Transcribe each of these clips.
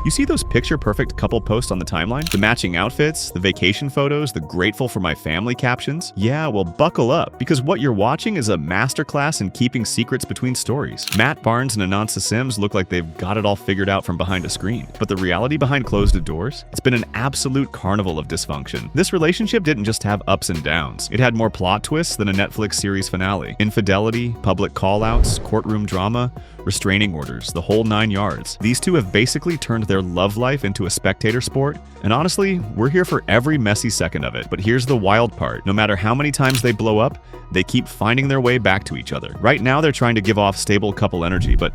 You see those picture-perfect couple posts on the timeline? The matching outfits, the vacation photos, the grateful for my family captions? Yeah, well, buckle up, because what you're watching is a masterclass in keeping secrets between stories. Matt, Barnes and Anansa Sims look like they've got it all figured out from behind a screen. But the reality behind closed doors? It's been an absolute carnival of dysfunction. This relationship didn't just have ups and downs. It had more plot twists than a Netflix series finale. Infidelity, public callouts, courtroom drama, restraining orders, the whole 9 yards. These two have basically turned their love life into a spectator sport, and honestly, we're here for every messy second of it. But here's the wild part. No matter how many times they blow up, they keep finding their way back to each other. Right now, they're trying to give off stable couple energy, but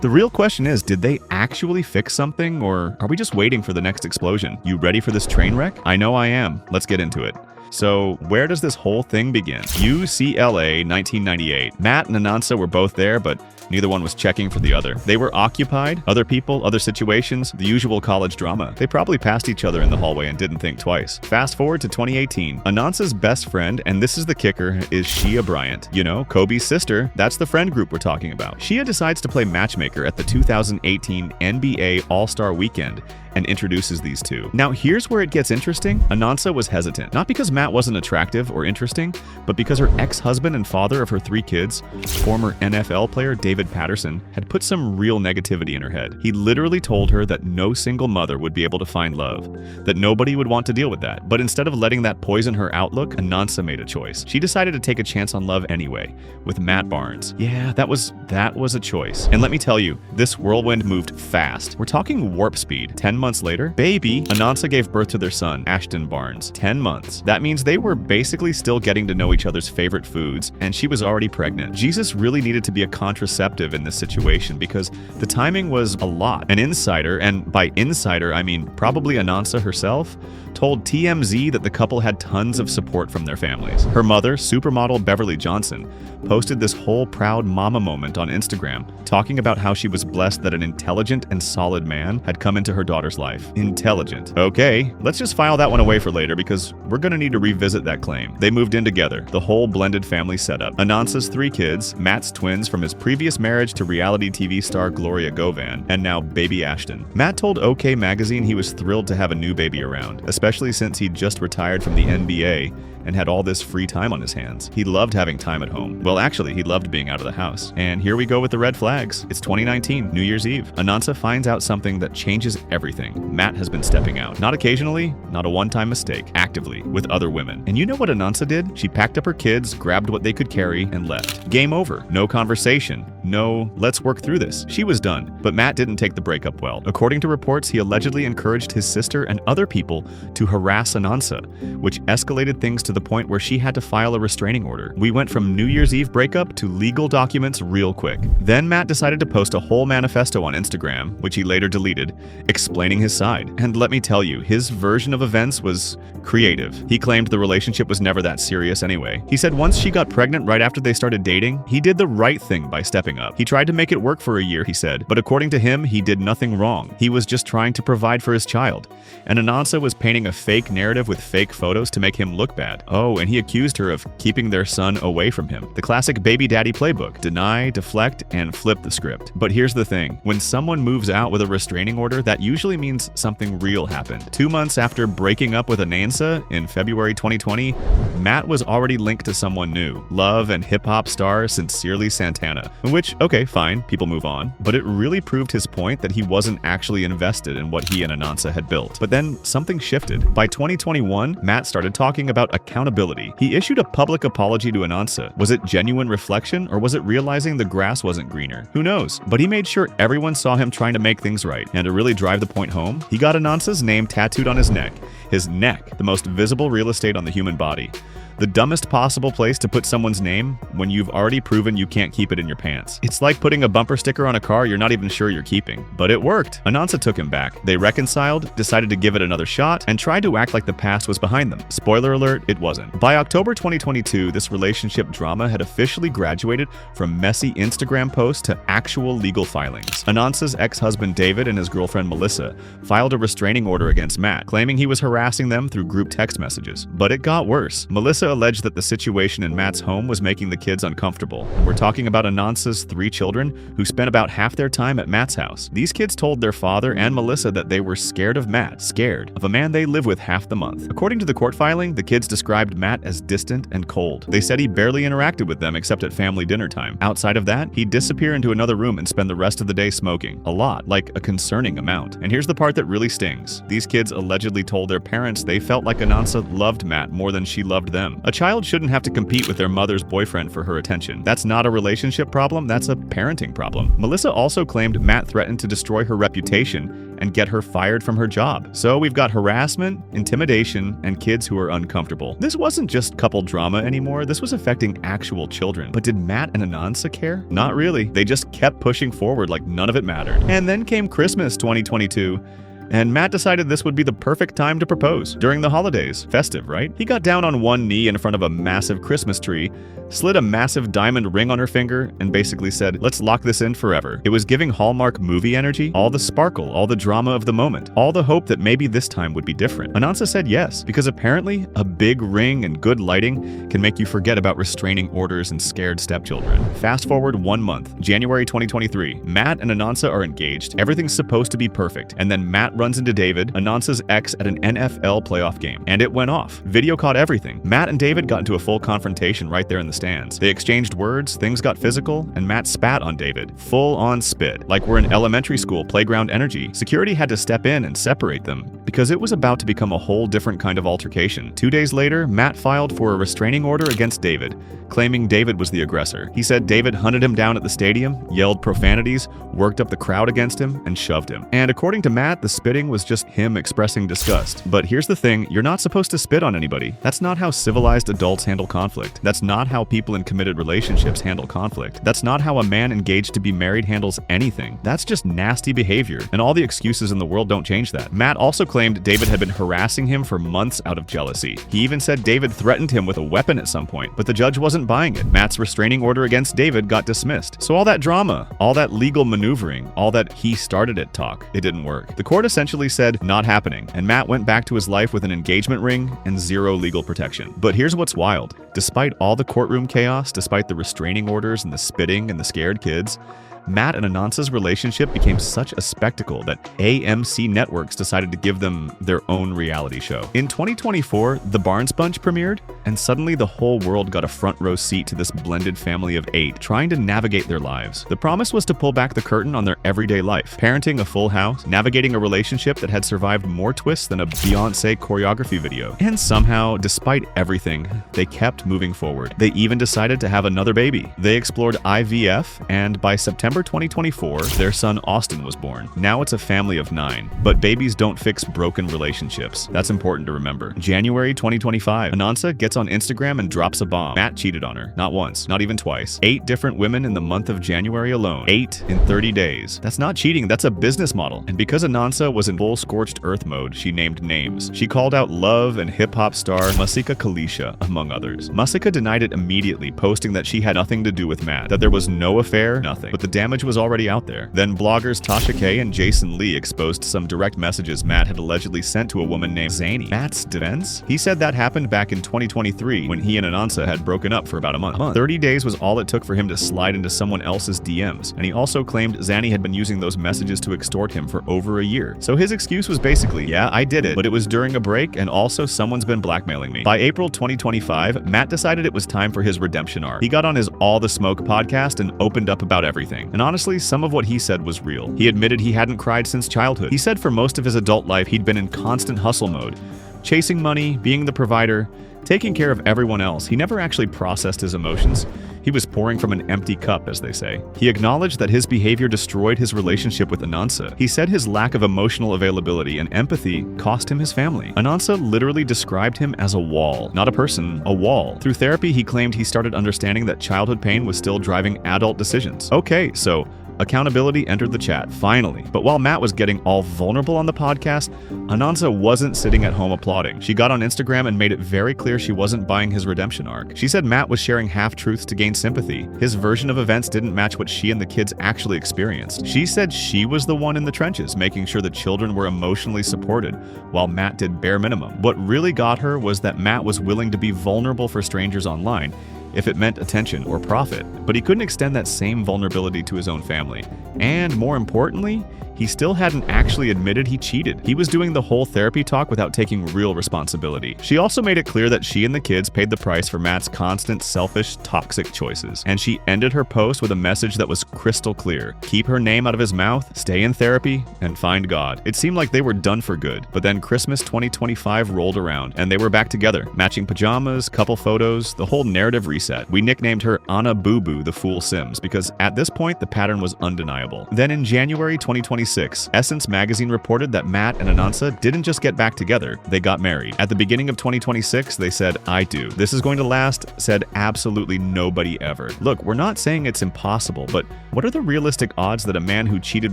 the real question is, did they actually fix something, or are we just waiting for the next explosion? You ready for this train wreck? I know I am. Let's get into it. So, where does this whole thing begin? UCLA, 1998. Matt and Anansa were both there, but neither one was checking for the other. They were occupied, other people, other situations, the usual college drama. They probably passed each other in the hallway and didn't think twice. Fast forward to 2018. Anansa's best friend, and this is the kicker, is Shia Bryant. You know, Kobe's sister. That's the friend group we're talking about. Shia decides to play matchmaker at the 2018 NBA All-Star Weekend and introduces these two. Now, here's where it gets interesting. Anansa was hesitant, not because Matt wasn't attractive or interesting, but because her ex-husband and father of her 3 kids, former NFL player David Patterson, had put some real negativity in her head. He literally told her that no single mother would be able to find love, that nobody would want to deal with that. But instead of letting that poison her outlook, Anansa made a choice. She decided to take a chance on love anyway, with Matt Barnes. Yeah, that was a choice. And let me tell you, this whirlwind moved fast. We're talking warp speed. 10 months later, Anansa gave birth to their son, Ashton Barnes. 10 months. That means they were basically still getting to know each other's favorite foods, and she was already pregnant. Jesus really needed to be a contraceptive in this situation because the timing was a lot. An insider, and by insider I mean probably Anansa herself, told TMZ that the couple had tons of support from their families. Her mother, supermodel Beverly Johnson, posted this whole proud mama moment on Instagram, talking about how she was blessed that an intelligent and solid man had come into her daughter's life. Intelligent. Okay, let's just file that one away for later because we're gonna need to revisit that claim. They moved in together, the whole blended family setup. Anansa's 3 kids, Matt's twins from his previous marriage to reality TV star Gloria Govan, and now baby Ashton. Matt told OK Magazine he was thrilled to have a new baby around, especially since he'd just retired from the NBA and had all this free time on his hands. He loved having time at home. Well, actually, he loved being out of the house. And here we go with the red flags. It's 2019, New Year's Eve. Anansa finds out something that changes everything. Matt has been stepping out. Not occasionally, not a one-time mistake, actively, with other women. And you know what Anansa did? She packed up her kids, grabbed what they could carry, and left. Game over. No conversation. No, let's work through this. She was done, but Matt didn't take the breakup well. According to reports, he allegedly encouraged his sister and other people to harass Anansa, which escalated things to the point where she had to file a restraining order. We went from New Year's Eve breakup to legal documents real quick. Then Matt decided to post a whole manifesto on Instagram, which he later deleted, explaining his side. And let me tell you, his version of events was creative. He claimed the relationship was never that serious anyway. He said once she got pregnant right after they started dating, he did the right thing by stepping up. He tried to make it work for a year, he said, but according to him, he did nothing wrong. He was just trying to provide for his child. And Anansa was painting a fake narrative with fake photos to make him look bad. Oh, and he accused her of keeping their son away from him. The classic baby daddy playbook: deny, deflect, and flip the script. But here's the thing. When someone moves out with a restraining order, that usually means something real happened. 2 months after breaking up with Anansa in February 2020, Matt was already linked to someone new, love and hip-hop star Sincerely Santana. Which, okay, fine, people move on. But it really proved his point that he wasn't actually invested in what he and Anansa had built. But then something shifted. By 2021, Matt started talking about accountability. He issued a public apology to Anansa. Was it genuine reflection, or was it realizing the grass wasn't greener? Who knows? But he made sure everyone saw him trying to make things right. And to really drive the point home, he got Anansa's name tattooed on his neck. His neck, the most visible real estate on the human body. The dumbest possible place to put someone's name when you've already proven you can't keep it in your pants. It's like putting a bumper sticker on a car you're not even sure you're keeping. But it worked. Anansa took him back. They reconciled, decided to give it another shot, and tried to act like the past was behind them. Spoiler alert, it wasn't. By October 2022, this relationship drama had officially graduated from messy Instagram posts to actual legal filings. Anansa's ex-husband David and his girlfriend Melissa filed a restraining order against Matt, claiming he was harassing them through group text messages. But it got worse. Melissa Anansa alleged that the situation in Matt's home was making the kids uncomfortable. We're talking about Anansa's 3 children who spent about half their time at Matt's house. These kids told their father and Melissa that they were scared of Matt, scared of a man they live with half the month. According to the court filing, the kids described Matt as distant and cold. They said he barely interacted with them except at family dinner time. Outside of that, he'd disappear into another room and spend the rest of the day smoking. A lot, like a concerning amount. And here's the part that really stings. These kids allegedly told their parents they felt like Anansa loved Matt more than she loved them. A child shouldn't have to compete with their mother's boyfriend for her attention. That's not a relationship problem, that's a parenting problem. Melissa also claimed Matt threatened to destroy her reputation and get her fired from her job. So we've got harassment, intimidation, and kids who are uncomfortable. This wasn't just couple drama anymore, this was affecting actual children. But did Matt and Anansa care? Not really. They just kept pushing forward like none of it mattered. And then came Christmas 2022. And Matt decided this would be the perfect time to propose. During the holidays. Festive, right? He got down on one knee in front of a massive Christmas tree, slid a massive diamond ring on her finger, and basically said, let's lock this in forever. It was giving Hallmark movie energy, all the sparkle, all the drama of the moment, all the hope that maybe this time would be different. Anansa said yes, because apparently a big ring and good lighting can make you forget about restraining orders and scared stepchildren. Fast forward 1 month, January 2023. Matt and Anansa are engaged. Everything's supposed to be perfect. And then Matt runs into David, Anansa's ex, at an NFL playoff game. And it went off. Video caught everything. Matt and David got into a full confrontation right there in the stands. They exchanged words, things got physical, and Matt spat on David. Full on spit. Like we're in elementary school playground energy. Security had to step in and separate them because it was about to become a whole different kind of altercation. 2 days later, Matt filed for a restraining order against David, claiming David was the aggressor. He said David hunted him down at the stadium, yelled profanities, worked up the crowd against him, and shoved him. And according to Matt, the spitting was just him expressing disgust. But here's the thing, you're not supposed to spit on anybody. That's not how civilized adults handle conflict. That's not how people in committed relationships handle conflict. That's not how a man engaged to be married handles anything. That's just nasty behavior, and all the excuses in the world don't change that. Matt also claimed David had been harassing him for months out of jealousy. He even said David threatened him with a weapon at some point, but the judge wasn't buying it. Matt's restraining order against David got dismissed. So all that drama, all that legal maneuvering, all that he started it talk, it didn't work. The court essentially said, not happening, and Matt went back to his life with an engagement ring and zero legal protection. But here's what's wild. Despite all the courtroom chaos, despite the restraining orders and the spitting and the scared kids, Matt and Anansa's relationship became such a spectacle that AMC Networks decided to give them their own reality show. In 2024, The Barnes Bunch premiered, and suddenly the whole world got a front row seat to this blended family of 8 trying to navigate their lives. The promise was to pull back the curtain on their everyday life, parenting a full house, navigating a relationship that had survived more twists than a Beyoncé choreography video. And somehow, despite everything, they kept moving forward. They even decided to have another baby. They explored IVF, and by September 2024, their son Austin was born. Now it's a family of 9. But babies don't fix broken relationships. That's important to remember. January 2025, Anansa gets on Instagram and drops a bomb. Matt cheated on her. Not once, not even twice. 8 different women in the month of January alone. 8 in 30 days. That's not cheating, that's a business model. And because Anansa was in full scorched earth mode, she named names. She called out Love and hip-hop star Masika Kalisha, among others. Masika denied it immediately, posting that she had nothing to do with Matt, that there was no affair, nothing. But the damage was already out there. Then bloggers Tasha K and Jason Lee exposed some direct messages Matt had allegedly sent to a woman named Zanny. Matt's defense? He said that happened back in 2023 when he and Anansa had broken up for about a month. 30 days was all it took for him to slide into someone else's DMs, and he also claimed Zanny had been using those messages to extort him for over a year. So his excuse was basically, yeah, I did it, but it was during a break, and also someone's been blackmailing me. By April 2025, Matt decided it was time for his redemption arc. He got on his All the Smoke podcast and opened up about everything. And honestly, some of what he said was real. He admitted he hadn't cried since childhood. He said for most of his adult life he'd been in constant hustle mode, chasing money, being the provider, taking care of everyone else. He never actually processed his emotions. He was pouring from an empty cup, as they say. He acknowledged that his behavior destroyed his relationship with Anansa. He said his lack of emotional availability and empathy cost him his family. Anansa literally described him as a wall. Not a person, a wall. Through therapy, he claimed he started understanding that childhood pain was still driving adult decisions. Okay, so Accountability entered the chat, finally. But while Matt was getting all vulnerable on the podcast, Anansa wasn't sitting at home applauding. She got on Instagram and made it very clear she wasn't buying his redemption arc. She said Matt was sharing half-truths to gain sympathy. His version of events didn't match what she and the kids actually experienced. She said she was the one in the trenches, making sure the children were emotionally supported, while Matt did bare minimum. What really got her was that Matt was willing to be vulnerable for strangers online, if it meant attention or profit, but he couldn't extend that same vulnerability to his own family. And more importantly, he still hadn't actually admitted he cheated. He was doing the whole therapy talk without taking real responsibility. She also made it clear that she and the kids paid the price for Matt's constant, selfish, toxic choices. And she ended her post with a message that was crystal clear. Keep her name out of his mouth, stay in therapy, and find God. It seemed like they were done for good, but then Christmas 2025 rolled around, and they were back together. Matching pajamas, couple photos, the whole narrative reset. We nicknamed her Anna Boo Boo the Fool Sims, because at this point, the pattern was undeniable. Then in January 2026, Essence magazine reported that Matt and Anansa didn't just get back together, they got married. At the beginning of 2026, they said, "I do. This is going to last," said absolutely nobody ever. Look, we're not saying it's impossible, but what are the realistic odds that a man who cheated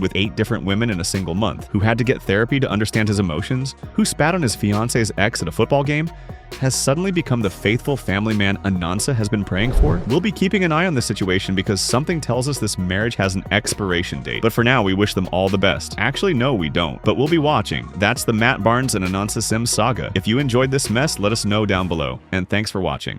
with 8 different women in a single month, who had to get therapy to understand his emotions, who spat on his fiance's ex at a football game, has suddenly become the faithful family man Anansa has been praying for? We'll be keeping an eye on this situation because something tells us this marriage has an expiration date. But for now, we wish them all the best. Actually, no, we don't. But we'll be watching. That's the Matt Barnes and Anansa Sims saga. If you enjoyed this mess, let us know down below. And thanks for watching.